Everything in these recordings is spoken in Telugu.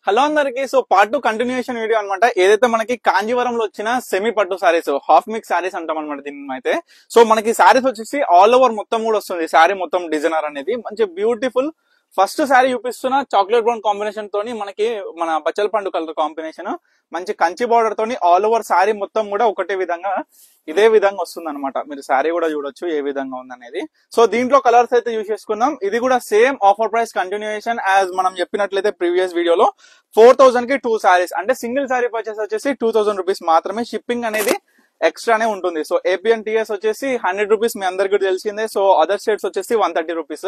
హలో అందరికి. సో పార్ట్ 2 కంటిన్యూషన్ వీడియో అనమాట. ఏదైతే మనకి కాంజీవరంలో వచ్చిన సెమీ పట్టు సారీస్, హాఫ్ మిక్స్ సారీస్ అంటాం అనమాట దీన్ని అయితే. సో మనకి సారీస్ వచ్చేసి ఆల్ ఓవర్ మొత్తం కూడా వస్తుంది. సారీ మొత్తం డిజైనర్ అనేది మంచి బ్యూటిఫుల్. ఫస్ట్ సారీ చూపిస్తున్న చాక్లెట్ బ్రౌన్ కాంబినేషన్ తోని మనకి మన బచ్చల పండు కలర్ కాంబినేషన్, మంచి కంచి బార్డర్ తోని ఆల్ ఓవర్ సారీ మొత్తం కూడా ఒకటే విధంగా ఇదే విధంగా వస్తుంది అనమాట. మీరు సారీ కూడా చూడొచ్చు ఏ విధంగా ఉందనేది. సో దీంట్లో కలర్స్ అయితే యూజ్ చేసుకున్నాం. ఇది కూడా same offer price continuation as మనం చెప్పినట్లయితే ప్రీవియస్ వీడియోలో 4000 కి 2 సారీస్, అంటే సింగిల్ సారీ పర్చేస్ వచ్చేసి 2000 రూపీస్ మాత్రమే. షిప్పింగ్ అనేది ఎక్స్ట్రానే ఉంటుంది. సో ఏపీఎన్ టీఎస్ వచ్చేసి 100 రూపీస్ మీ అందరికీ తెలిసిందే. సో అదర్ స్టేట్స్ వచ్చేసి 130 rupees.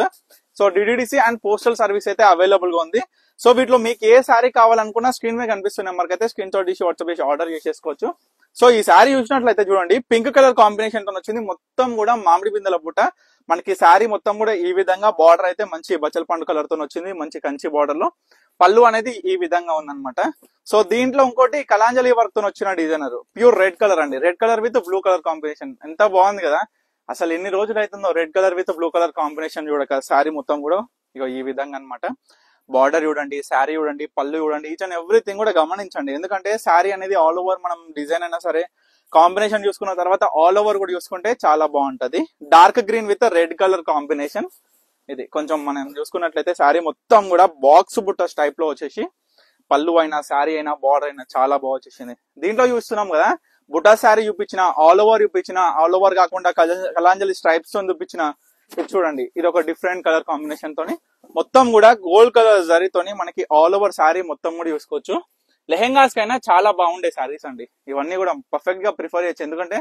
So DDDC and postal service అయితే అవైలబుల్ గా ఉంది. సో వీటిలో మీకు ఏ సారీ కావాలనుకున్నా స్క్రీన్ మీద కనిపిస్తున్న నెంబర్ అయితే స్క్రీన్ షాట్ తీసి వాట్సాప్ చేసి ఆర్డర్ చేసేసుకోవచ్చు. సో ఈ సారీ చూసినట్లయితే చూడండి, పింక్ కలర్ కాంబినేషన్ తో వచ్చింది. మొత్తం కూడా మామిడి బిందెల బుట్ట. మనకి సారీ మొత్తం కూడా ఈ విధంగా బార్డర్ అయితే మంచి బచ్చల పండు కలర్ తో వచ్చింది. మంచి కంచి బార్డర్ లో పళ్ళు అనేది ఈ విధంగా ఉందన్నమాట. సో దీంట్లో ఇంకోటి కలాంజలి వర్క్ తో వచ్చిన డిజైనర్ ప్యూర్ రెడ్ కలర్ అండి. Red colour with blue colour combination ఎంత బాగుంది కదా. అసలు ఎన్ని రోజులు అవుతుందో red colour with blue colour combination చూడక. సారీ మొత్తం కూడా ఇక ఈ విధంగా అనమాట. బార్డర్ చూడండి, శారీ చూడండి, పళ్ళు చూడండి, ఈచ్ అండ్ ఎవ్రీథింగ్ కూడా గమనించండి. ఎందుకంటే శారీ అనేది ఆల్ ఓవర్ మనం డిజైన్ అయినా సరే కాంబినేషన్ చూసుకున్న తర్వాత ఆల్ ఓవర్ కూడా చూసుకుంటే చాలా బాగుంటది. Dark green with red colour combination. ఇది కొంచెం మనం చూసుకున్నట్లయితే శారీ మొత్తం కూడా బాక్స్ బుట్టస్ టైప్ లో వచ్చేసి పళ్ళు అయినా శారీ అయినా బార్డర్ అయినా చాలా బాగా వచ్చేసింది. దీంట్లో చూస్తున్నాం కదా, బుటా శారీ చూపించిన, ఆల్ ఓవర్ కాకుండా కలాంజలి స్ట్రైప్స్ తో చూపించిన. ఇది చూడండి, ఇది ఒక డిఫరెంట్ కలర్ కాంబినేషన్ తోని మొత్తం కూడా గోల్డ్ కలర్ జరీతోని మనకి ఆల్ ఓవర్ శారీ మొత్తం కూడా చూసుకోవచ్చు. లెహెంగాస్ కైనా చాలా బాగుండే శారీస్ అండి. ఇవన్నీ కూడా పర్ఫెక్ట్ గా ప్రిఫర్ చేయొచ్చు. ఎందుకంటే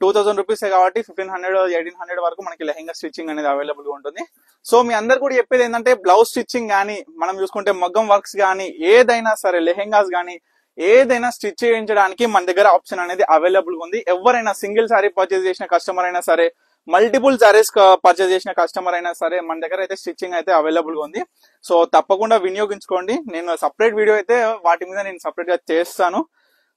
2000 రూపీస్ కాబట్టి 1500 1800 వరకు మనకి లెహెంగా స్టిచ్చింగ్ అనేది అవైలబుల్ గా ఉంటుంది. సో మీ అందరు కూడా చెప్పేది ఏంటంటే బ్లౌజ్ స్టిచ్చింగ్ గానీ, మనం చూసుకుంటే మగ్గం వర్క్స్ గానీ, ఏదైనా సరే లెహెంగాస్ గానీ ఏదైనా స్టిచ్ చేయించడానికి మన దగ్గర ఆప్షన్ అనేది అవైలబుల్ గా ఉంది. ఎవరైనా సింగిల్ సారీ పర్చేస్ చేసిన కస్టమర్ అయినా సరే, మల్టిపుల్ సారీస్ పర్చేస్ చేసిన కస్టమర్ అయినా సరే, మన దగ్గర అయితే స్టిచ్చింగ్ అయితే అవైలబుల్ గా ఉంది. సో తప్పకుండా వినియోగించుకోండి. నేను సపరేట్ వీడియో అయితే వాటి మీద నేను సపరేట్ గా చేస్తాను.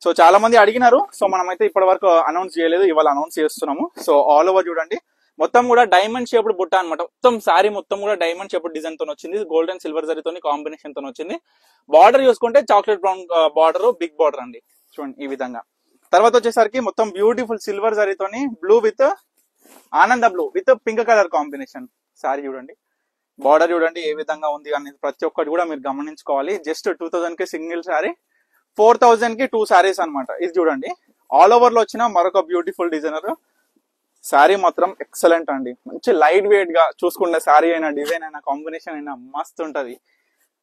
సో చాలా మంది అడిగినారు. సో మనమైతే ఇప్పటి వరకు అనౌన్స్ చేయలేదు, ఇవాళ అనౌన్స్ చేస్తున్నాము. సో ఆల్ ఓవర్ చూడండి, మొత్తం కూడా డైమండ్ షేప్డ్ బుట్ట అనమాట. మొత్తం సారీ మొత్తం కూడా డైమండ్ షేప్డ్ డిజైన్ తో వచ్చింది. గోల్డ్ అండ్ సిల్వర్ జరీతో కాంబినేషన్ తో వచ్చింది. బార్డర్ చూసుకుంటే chocolate brown border, big border అండి. చూడండి ఈ విధంగా. తర్వాత వచ్చేసరికి మొత్తం బ్యూటిఫుల్ సిల్వర్ జరీతోని బ్లూ విత్ ఆనంద blue with pink colour combination sari చూడండి. బార్డర్ చూడండి ఏ విధంగా ఉంది అనేది ప్రతి ఒక్కటి కూడా మీరు గమనించుకోవాలి. జస్ట్ 2000 కి సింగిల్ సారీ, 4000 కి 2 సారీస్ అనమాట. ఇది చూడండి, ఆల్ ఓవర్ లో వచ్చిన మరొక బ్యూటిఫుల్ డిజైనర్. శారీ మాత్రం ఎక్సలెంట్ అండి. మంచి లైట్ వెయిట్ గా చూసుకునే శారీ అయినా, డిజైన్ అయినా, కాంబినేషన్ అయినా మస్త్ ఉంటది.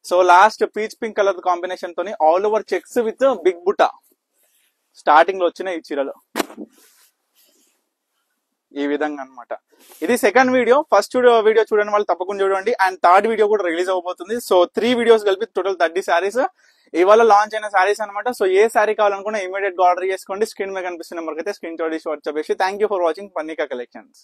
So last peach pink colour combination తోని all over checks with big బుట్ట స్టార్టింగ్ లో వచ్చిన ఈ చీరలో ఈ విధంగా అనమాట. ఇది సెకండ్ వీడియో. ఫస్ట్ వీడియో చూడండి వాళ్ళు తప్పకుండా చూడండి. అండ్ థర్డ్ వీడియో కూడా రిలీజ్ అవబోతుంది. సో 3 వీడియోస్ కలిపి టోటల్ 30 సారీస్ ఇవాళ లాంచ్ అయిన సారీస్ అనమాట. సో ఏ సారీ కావాలనుకున్నా ఇమీడియట్ గా ఆర్డర్ చేసుకోండి. స్క్రీన్ మీద కనిపిస్తున్న నెంబర్కి అయితే స్క్రీన్ షాట్ తీసి వాట్సాప్ చేసి. Thank you for watching Parnika collections.